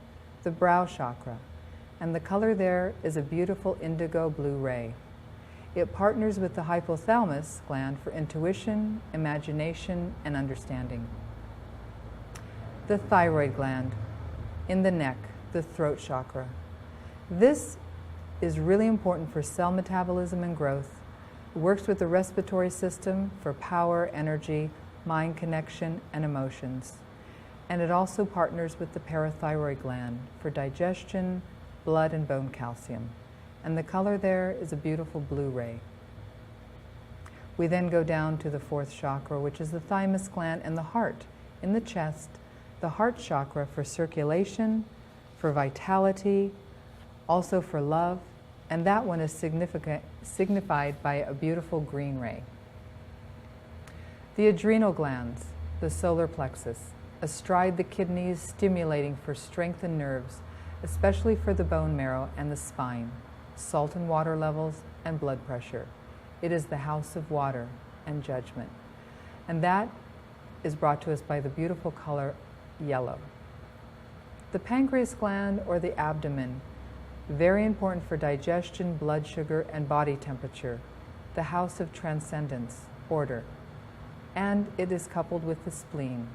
the brow chakra, and the color there is a beautiful indigo blue ray. It partners with the hypothalamus gland for intuition, imagination, and understanding. The thyroid gland in the neck, the throat chakra. This is really important for cell metabolism and growth. It works with the respiratory system for power, energy, mind connection, and emotions. And it also partners with the parathyroid gland for digestion, blood, and bone calcium. And the color there is a beautiful blue ray. We then go down to the fourth chakra, which is the thymus gland and the heart in the chest, the heart chakra for circulation, for vitality, also for love, and that one is signified by a beautiful green ray. The adrenal glands, the solar plexus, astride the kidneys, stimulating for strength and nerves, especially for the bone marrow and the spine, salt and water levels, and blood pressure. It is the house of water and judgment. And that is brought to us by the beautiful color yellow. The pancreas gland or the abdomen, very important for digestion, blood sugar, and body temperature. The house of transcendence, order. And it is coupled with the spleen,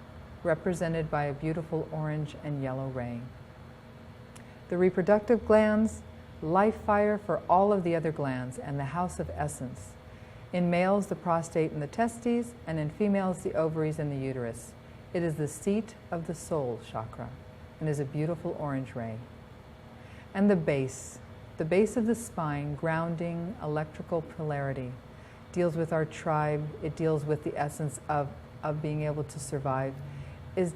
represented by a beautiful orange and yellow ray. The reproductive glands, life fire for all of the other glands, and the house of essence. In males, the prostate and the testes, and in females, the ovaries and the uterus. It is the seat of the soul chakra, and is a beautiful orange ray. And the base of the spine, grounding, electrical polarity, deals with our tribe. It deals with the essence of being able to survive, is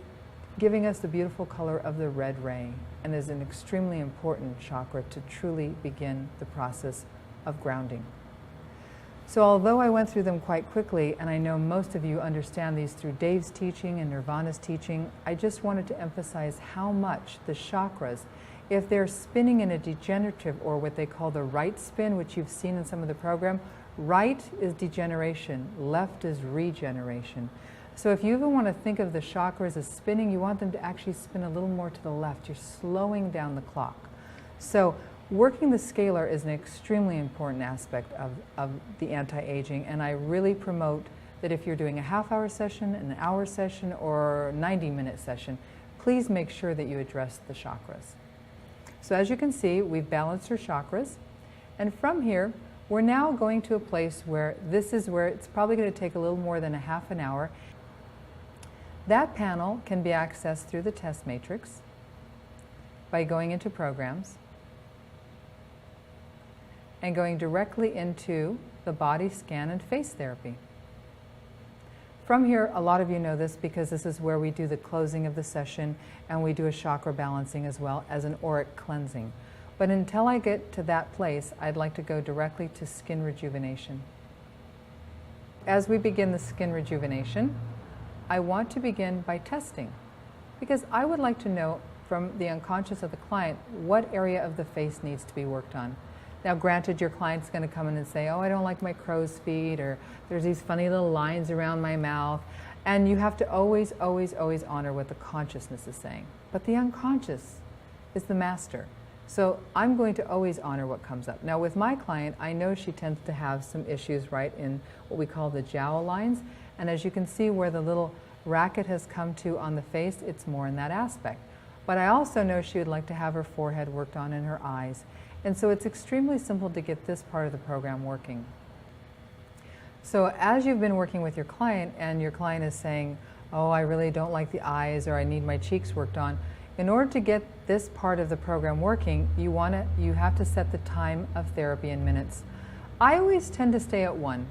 giving us the beautiful color of the red ray, and is an extremely important chakra to truly begin the process of grounding. So although I went through them quite quickly, and I know most of you understand these through Dave's teaching and Nirvana's teaching, I just wanted to emphasize how much the chakras, if they're spinning in a degenerative or what they call the right spin, which you've seen in some of the program, right is degeneration, left is regeneration. So if you even want to think of the chakras as spinning, you want them to actually spin a little more to the left. You're slowing down the clock. So working the scalar is an extremely important aspect of the anti-aging, and I really promote that if you're doing a half-hour session, an hour session, or 90-minute session, please make sure that you address the chakras. So as you can see, we've balanced our chakras, and from here, we're now going to a place where this is where it's probably going to take a little more than a half an hour. That panel can be accessed through the test matrix by going into programs and going directly into the body scan and face therapy. From here, a lot of you know this because this is where we do the closing of the session, and we do a chakra balancing as well as an auric cleansing. But until I get to that place, I'd like to go directly to skin rejuvenation. As we begin the skin rejuvenation, I want to begin by testing, because I would like to know from the unconscious of the client what area of the face needs to be worked on. Now granted, your client's going to come in and say, oh, I don't like my crow's feet, or there's these funny little lines around my mouth, and you have to always, always, always honor what the consciousness is saying. But the unconscious is the master. So I'm going to always honor what comes up. Now with my client, I know she tends to have some issues right in what we call the jowl lines, and as you can see where the little racket has come to on the face, it's more in that aspect. But I also know she would like to have her forehead worked on and her eyes. And so it's extremely simple to get this part of the program working. So as you've been working with your client and your client is saying, oh, I really don't like the eyes, or I need my cheeks worked on, in order to get this part of the program working, you have to set the time of therapy in minutes. I always tend to stay at 1.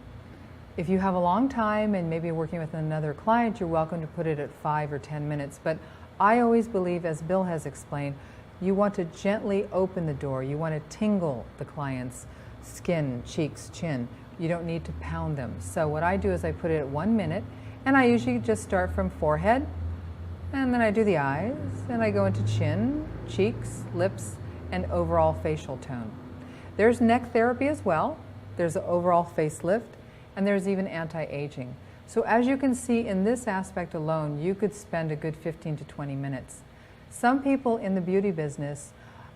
If you have a long time and maybe working with another client, you're welcome to put it at 5 or 10 minutes. But I always believe, as Bill has explained, you want to gently open the door. You want to tingle the client's skin, cheeks, chin. You don't need to pound them. So what I do is I put it at 1 minute, and I usually just start from forehead, and then I do the eyes, and I go into chin, cheeks, lips, and overall facial tone. There's neck therapy as well. There's an overall facelift, and there's even anti-aging. So as you can see, in this aspect alone, you could spend a good 15 to 20 minutes. Some people in the beauty business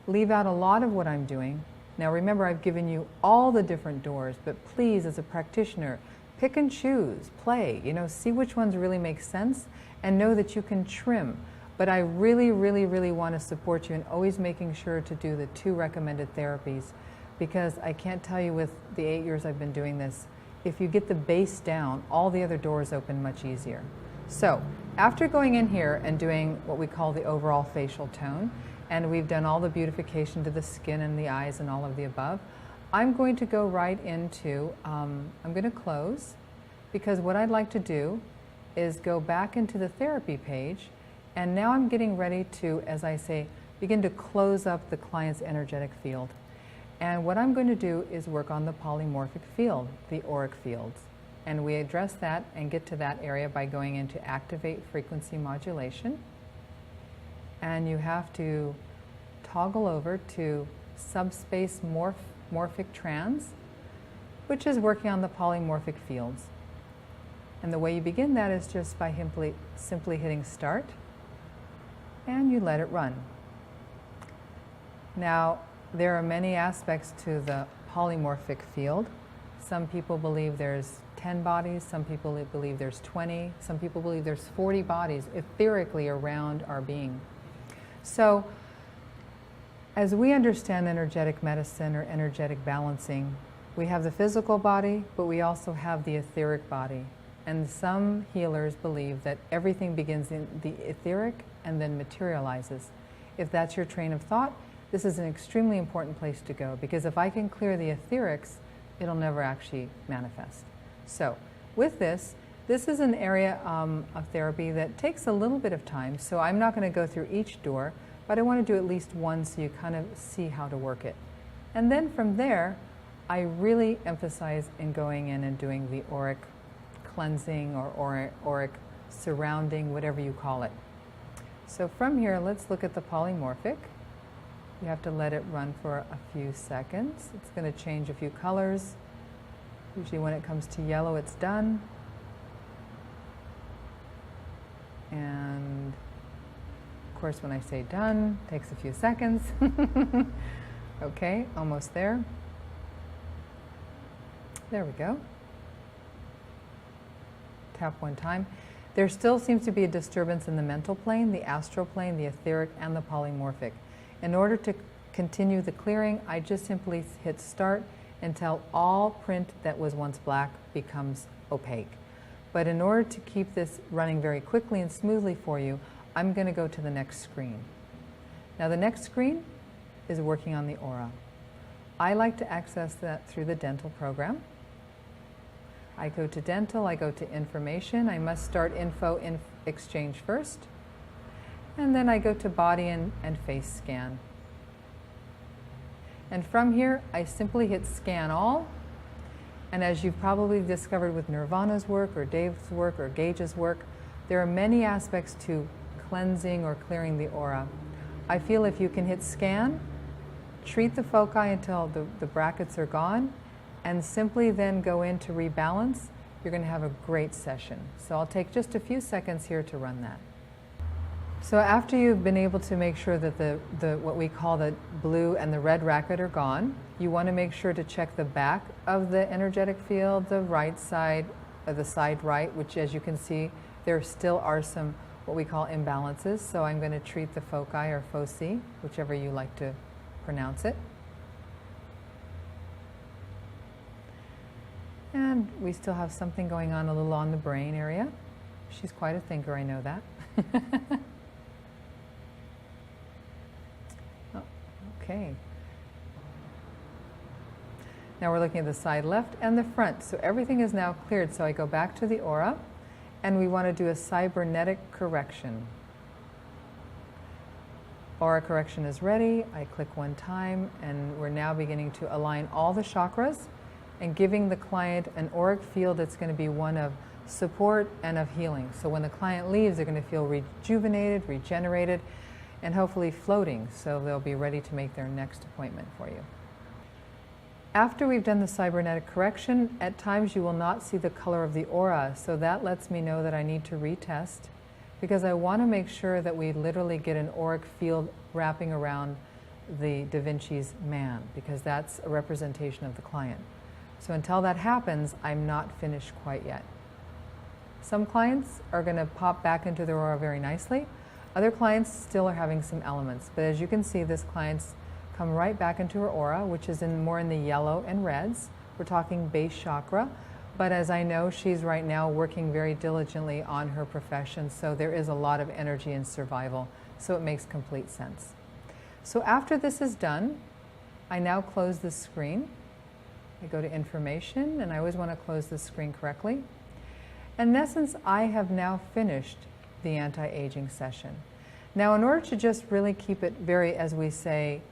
leave out a lot of what I'm doing. Now remember, I've given you all the different doors, but please, as a practitioner, pick and choose, play, see which ones really make sense, and know that you can trim. But I really, really, really want to support you in always making sure to do the 2 recommended therapies, because I can't tell you, with the 8 years I've been doing this, if you get the base down, all the other doors open much easier. So after going in here and doing what we call the overall facial tone, and we've done all the beautification to the skin and the eyes and all of the above, I'm going to go right into, I'm going to close, because what I'd like to do is go back into the therapy page, and now I'm getting ready to, as I say, begin to close up the client's energetic field. And what I'm going to do is work on the polymorphic field, the auric fields. And we address that and get to that area by going into activate frequency modulation. And you have to toggle over to subspace morphic trans, which is working on the polymorphic fields. And the way you begin that is just by simply hitting start, and you let it run. Now, there are many aspects to the polymorphic field. Some people believe there's 10 bodies, some people believe there's 20, some people believe there's 40 bodies etherically around our being. So, as we understand energetic medicine or energetic balancing, we have the physical body, but we also have the etheric body. And some healers believe that everything begins in the etheric and then materializes. If that's your train of thought, this is an extremely important place to go, because if I can clear the etherics, it'll never actually manifest. So with this is an area of therapy that takes a little bit of time, so I'm not going to go through each door, but I want to do at least one so you kind of see how to work it. And then from there, I really emphasize in going in and doing the auric cleansing or auric surrounding, whatever you call it. So from here, let's look at the polymorphic. You have to let it run for a few seconds. It's going to change a few colors. Usually when it comes to yellow, it's done. And of course, when I say done, it takes a few seconds. Okay, almost there. There we go. Tap one time. There still seems to be a disturbance in the mental plane, the astral plane, the etheric, and the polymorphic. In order to continue the clearing, I just simply hit start until all print that was once black becomes opaque. But in order to keep this running very quickly and smoothly for you, I'm going to go to the next screen. Now the next screen is working on the aura. I like to access that through the dental program. I go to dental, I go to information. I must start info in exchange first. And then I go to body and face scan. And from here, I simply hit scan all. And as you've probably discovered with Nirvana's work or Dave's work or Gage's work, there are many aspects to cleansing or clearing the aura. I feel if you can hit scan, treat the foci until the brackets are gone, and simply then go in to rebalance, you're going to have a great session. So I'll take just a few seconds here to run that. So after you've been able to make sure that the what we call the blue and the red racket are gone, you want to make sure to check the back of the energetic field, the right side, or the side right, which as you can see, there still are some what we call imbalances. So I'm going to treat the foci or foci, whichever you like to pronounce it. And we still have something going on a little on the brain area. She's quite a thinker, I know that. Okay. Now we're looking at the side left and the front. So everything is now cleared. So I go back to the aura, and we want to do a cybernetic correction. Aura correction is ready. I click one time, and we're now beginning to align all the chakras and giving the client an auric field that's going to be one of support and of healing. So when the client leaves, they're going to feel rejuvenated, regenerated. and hopefully floating, so they'll be ready to make their next appointment for you. After we've done the cybernetic correction, at times you will not see the color of the aura, so that lets me know that I need to retest, because I want to make sure that we literally get an auric field wrapping around the Da Vinci's man, because that's a representation of the client. So until that happens, I'm not finished quite yet. Some clients are going to pop back into their aura very nicely. Other clients still are having some elements, but as you can see, this client's come right back into her aura, which is more in the yellow and reds. We're talking base chakra, but as I know, she's right now working very diligently on her profession, so there is a lot of energy in survival, so it makes complete sense. So after this is done, I now close the screen. I go to information, and I always want to close the screen correctly. And in essence, I have now finished the anti-aging session. Now, in order to just really keep it very, as we say,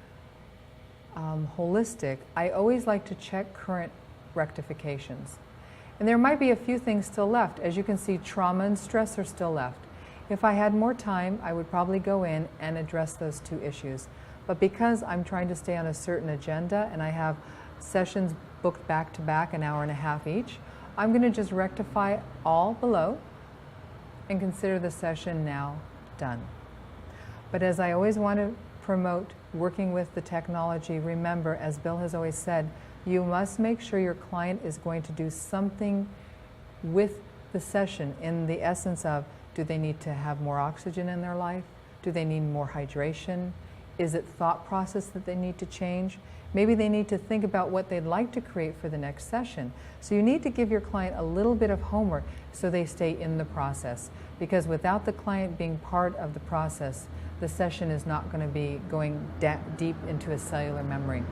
holistic, I always like to check current rectifications. And there might be a few things still left. As you can see, trauma and stress are still left. If I had more time, I would probably go in and address those two issues. But because I'm trying to stay on a certain agenda and I have sessions booked back to back, an hour and a half each, I'm going to just rectify all below and consider the session now done. But as I always want to promote working with the technology, remember, as Bill has always said, you must make sure your client is going to do something with the session in the essence of, do they need to have more oxygen in their life? Do they need more hydration? Is it thought process that they need to change? Maybe they need to think about what they'd like to create for the next session. So you need to give your client a little bit of homework so they stay in the process. Because without the client being part of the process, the session is not going to be going deep into a cellular memory.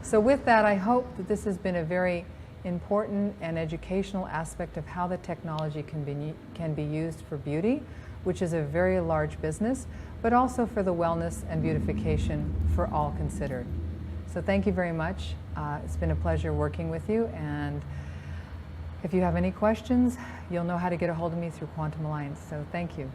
So with that, I hope that this has been a very important and educational aspect of how the technology can be used for beauty, which is a very large business, but also for the wellness and beautification for all considered. So thank you very much. It's been a pleasure working with you, and if you have any questions, you'll know how to get a hold of me through Quantum Alliance. So thank you.